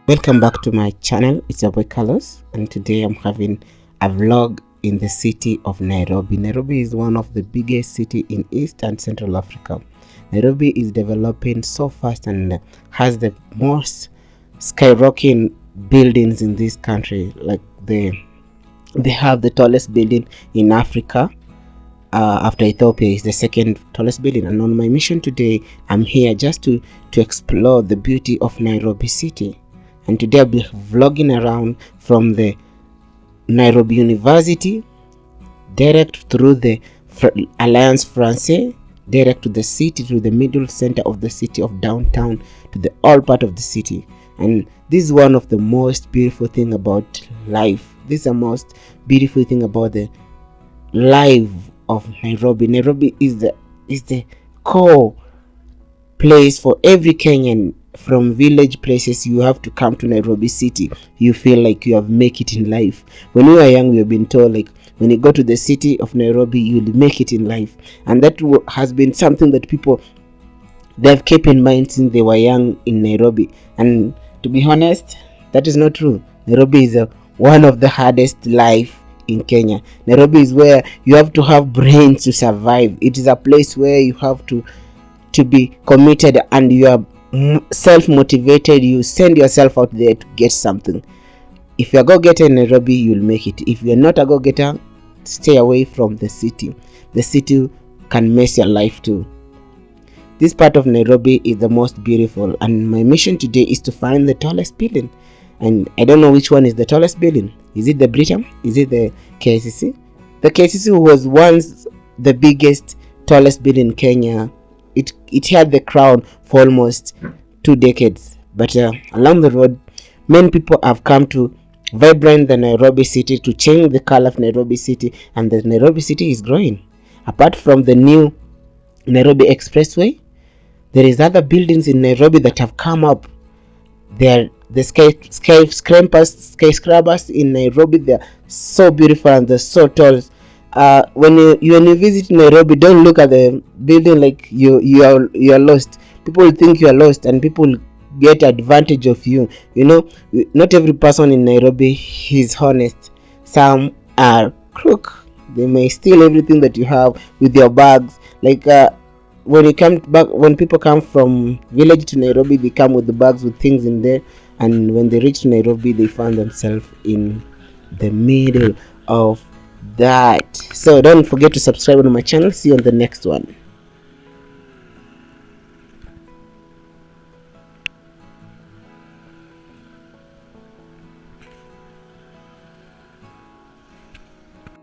Welcome back to my channel. It's your boy Carlos, and today I'm having a vlog in the city of Nairobi. Nairobi is one of the biggest city in East and Central Africa. Nairobi is developing so fast and has the most skyrocketing buildings in this country. Like they have the tallest building in Africa. After Ethiopia is the second tallest building. And on my mission today, I'm here just to explore the beauty of Nairobi city. And today I'll be vlogging around from the Nairobi University, direct through the Alliance Francaise, direct to the city, to the middle center of the city of downtown, to the all part of the city. And this is one of the most beautiful thing about life. This is the most beautiful thing about the life of Nairobi. Nairobi is the core place for every Kenyan. From village places, you have to come to Nairobi city. You feel like you have make it in life. When we were young, we have been told like when you go to the city of Nairobi, you'll make it in life, and that has been something that people they've kept in mind since they were young in Nairobi. And to be honest, that is not true. Nairobi is one of the hardest life in Kenya. Nairobi is where you have to have brains to survive. It is a place where you have to be committed, and you are self-motivated. You send yourself out there to get something. If you're a go-getter in Nairobi, you'll make it. If you're not a go-getter, stay away from the city. The city can mess your life too. This part of Nairobi is the most beautiful, and my mission today is to find the tallest building. And I don't know which one is the tallest building. Is it the Britam? Is it the KICC? The KICC was once the biggest, tallest building in Kenya. It had the crown for almost 2 decades. But along the road, many people have come to vibrate the Nairobi city, to change the color of Nairobi city, and the Nairobi city is growing. Apart from the new Nairobi Expressway, there is other buildings in Nairobi that have come up. They're the skyscrapers in Nairobi. They're so beautiful and they're so tall. When you visit Nairobi, don't look at the building like you are lost. People will think you are lost, and people get advantage of you. You know, not every person in Nairobi is honest. Some are crook. They may steal everything that you have with your bags. Like when people come from village to Nairobi, they come with the bags with things in there, and when they reach Nairobi, they find themselves in the middle of that. So don't forget to subscribe on my channel. See you on the next one.